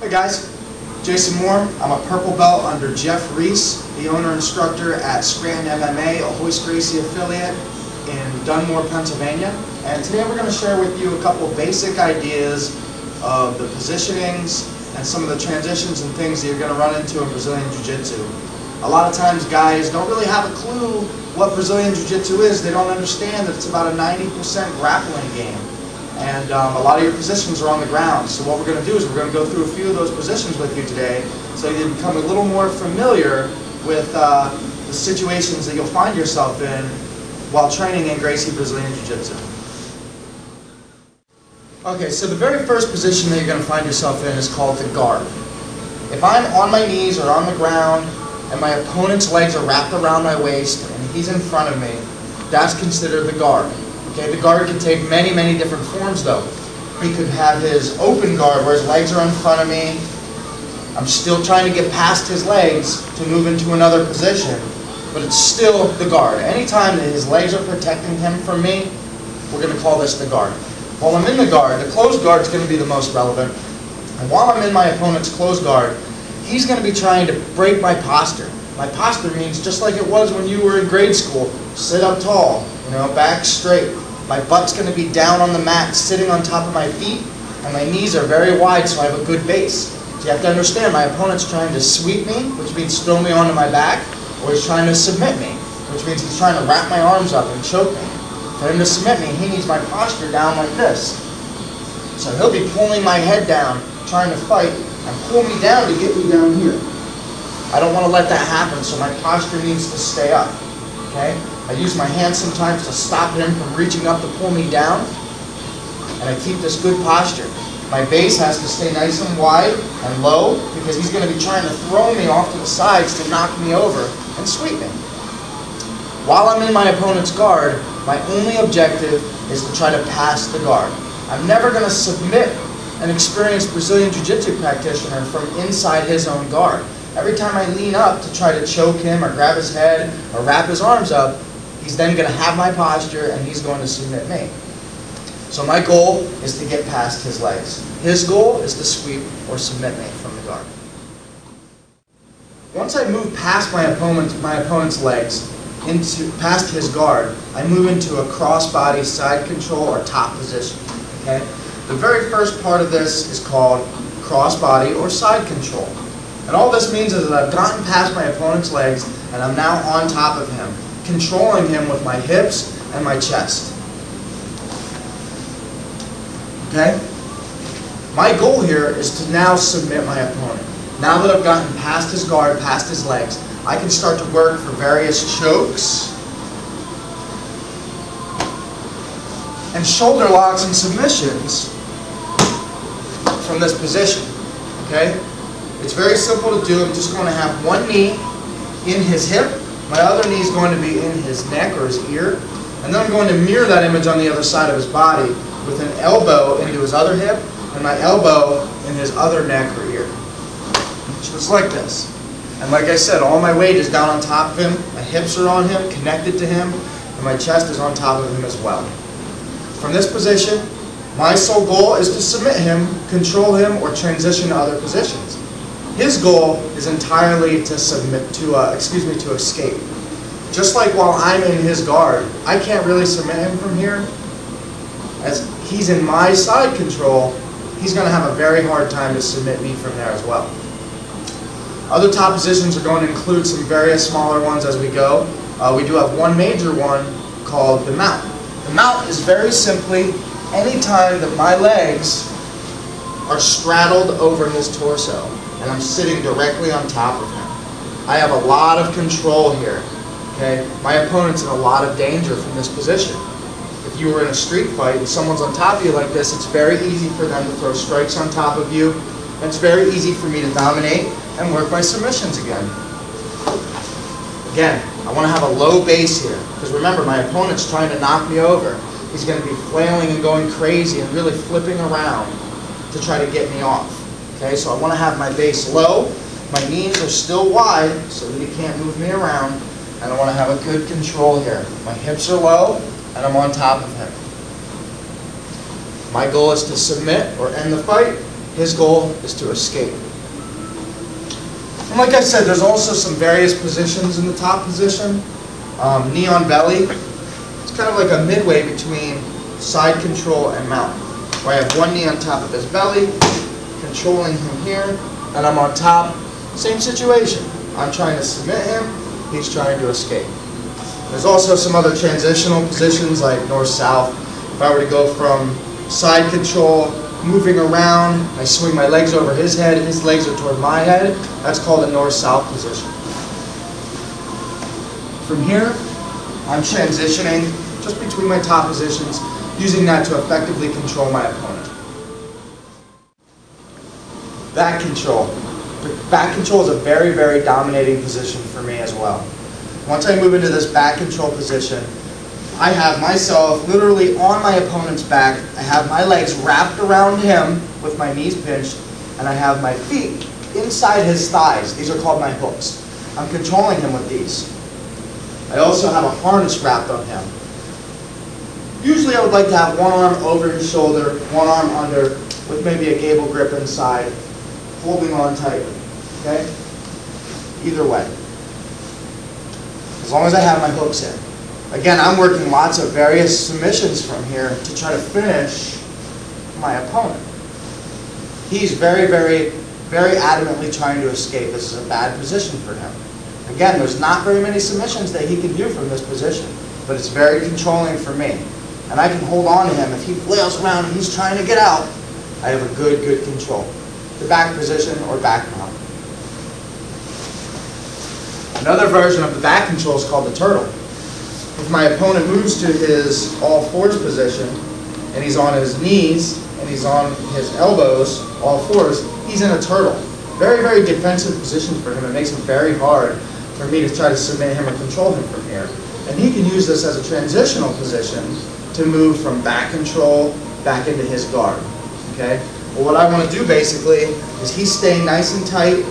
Hey guys, Jason Moore. I'm a purple belt under Jeff Reese, the owner instructor at Scranton MMA, a Hoist Gracie affiliate in Dunmore, Pennsylvania. And today we're going to share with you a couple basic ideas of the positionings and some of the transitions and things that you're going to run into in Brazilian Jiu Jitsu. A lot of times guys don't really have a clue what Brazilian Jiu Jitsu is. They don't understand that it's about a 90% grappling game. And a lot of your positions are on the ground. So what we're going to do is we're going to go through a few of those positions with you today so you become a little more familiar with the situations that you'll find yourself in while training in Gracie Brazilian Jiu Jitsu. Okay, so the very first position that you're going to find yourself in is called the guard. If I'm on my knees or on the ground and my opponent's legs are wrapped around my waist and he's in front of me, that's considered the guard. Okay, the guard can take many, many different forms though. He could have his open guard where his legs are in front of me. I'm still trying to get past his legs to move into another position, but it's still the guard. Anytime that his legs are protecting him from me, we're going to call this the guard. While I'm in the guard, the closed guard is going to be the most relevant. And while I'm in my opponent's closed guard, he's going to be trying to break my posture. My posture means just like it was when you were in grade school, sit up tall, back straight. My butt's going to be down on the mat, sitting on top of my feet, and my knees are very wide so I have a good base. So you have to understand, my opponent's trying to sweep me, which means throw me onto my back, or he's trying to submit me, which means he's trying to wrap my arms up and choke me. For him to submit me, he needs my posture down like this. So he'll be pulling my head down, trying to fight, and pull me down to get me down here. I don't want to let that happen, so my posture needs to stay up. Okay? I use my hands sometimes to stop him from reaching up to pull me down, and I keep this good posture. My base has to stay nice and wide and low because he's going to be trying to throw me off to the sides to knock me over and sweep me. While I'm in my opponent's guard, my only objective is to try to pass the guard. I'm never going to submit an experienced Brazilian Jiu-Jitsu practitioner from inside his own guard. Every time I lean up to try to choke him or grab his head or wrap his arms up, he's then going to have my posture and he's going to submit me. So my goal is to get past his legs. His goal is to sweep or submit me from the guard. Once I move past my opponent's legs, past his guard, I move into a crossbody side control or top position. Okay? The very first part of this is called crossbody or side control. And all this means is that I've gotten past my opponent's legs and I'm now on top of him, controlling him with my hips and my chest. Okay? My goal here is to now submit my opponent. Now that I've gotten past his guard, past his legs, I can start to work for various chokes and shoulder locks and submissions from this position. Okay? It's very simple to do. I'm just going to have one knee in his hip, my other knee is going to be in his neck or his ear, and then I'm going to mirror that image on the other side of his body with an elbow into his other hip and my elbow in his other neck or ear. Just like this. And like I said, all my weight is down on top of him, my hips are on him, connected to him, and my chest is on top of him as well. From this position, my sole goal is to submit him, control him, or transition to other positions. His goal is entirely to to escape. Just like while I'm in his guard, I can't really submit him from here. As he's in my side control, he's going to have a very hard time to submit me from there as well. Other top positions are going to include some various smaller ones as we go. We do have one major one called the mount. The mount is very simply any time that my legs are straddled over his torso and I'm sitting directly on top of him. I have a lot of control here. Okay? My opponent's in a lot of danger from this position. If you were in a street fight and someone's on top of you like this, it's very easy for them to throw strikes on top of you. And it's very easy for me to dominate and work my submissions again. Again, I want to have a low base here. Because remember, my opponent's trying to knock me over. He's going to be flailing and going crazy and really flipping around to try to get me off. Okay, so I want to have my base low. My knees are still wide so that he can't move me around. And I want to have a good control here. My hips are low and I'm on top of him. My goal is to submit or end the fight His goal is to escape. And like I said, there's also some various positions in the top position. Knee on belly. It's kind of like a midway between side control and mount, where I have one knee on top of his belly, controlling him here, and I'm on top. Same situation. I'm trying to submit him, he's trying to escape. There's also some other transitional positions like north-south. If I were to go from side control, moving around, I swing my legs over his head, his legs are toward my head, that's called a north-south position. From here, I'm transitioning just between my top positions, using that to effectively control my opponent. Back control. Back control is a very, very dominating position for me as well. Once I move into this back control position, I have myself literally on my opponent's back. I have my legs wrapped around him with my knees pinched, and I have my feet inside his thighs. These are called my hooks. I'm controlling him with these. I also have a harness wrapped on him. Usually I would like to have one arm over his shoulder, one arm under, with maybe a gable grip inside, holding on tightly. Okay? Either way. As long as I have my hooks in. Again, I'm working lots of various submissions from here to try to finish my opponent. He's very, very, very adamantly trying to escape. This is a bad position for him. Again, there's not very many submissions that he can do from this position, but it's very controlling for me. And I can hold on to him. If he flails around and he's trying to get out, I have a good control. The back position or back mount. Another version of the back control is called the turtle. If my opponent moves to his all fours position, and he's on his knees, and he's on his elbows, all fours, he's in a turtle. Very, very defensive position for him. It makes it very hard for me to try to submit him or control him from here. And he can use this as a transitional position to move from back control back into his guard. Okay? Well, what I want to do basically is he's staying nice and tight,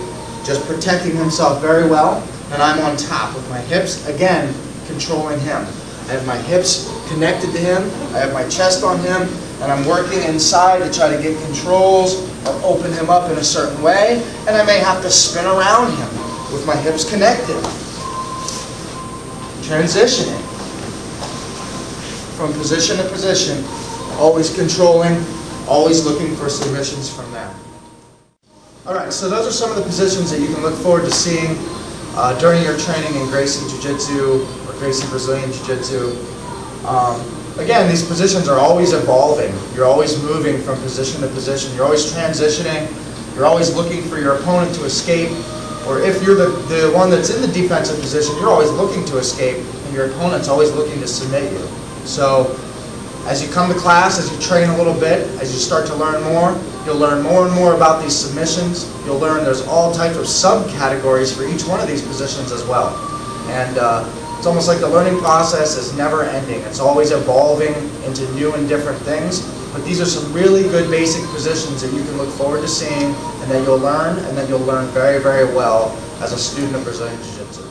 just protecting himself very well, and I'm on top with my hips, again, controlling him. I have my hips connected to him, I have my chest on him, and I'm working inside to try to get controls or open him up in a certain way, and I may have to spin around him with my hips connected. Transitioning from position to position, always controlling, always looking for submissions from there. Alright, so those are some of the positions that you can look forward to seeing during your training in Gracie Jiu Jitsu or Gracie Brazilian Jiu Jitsu. Again, these positions are always evolving. You're always moving from position to position. You're always transitioning. You're always looking for your opponent to escape. Or if you're the one that's in the defensive position, you're always looking to escape, and your opponent's always looking to submit you. So as you come to class, as you train a little bit, as you start to learn more, you'll learn more and more about these submissions. You'll learn there's all types of subcategories for each one of these positions as well. And it's almost like the learning process is never ending. It's always evolving into new and different things. But these are some really good basic positions that you can look forward to seeing and that you'll learn, and that you'll learn very, very well as a student of Brazilian Jiu Jitsu.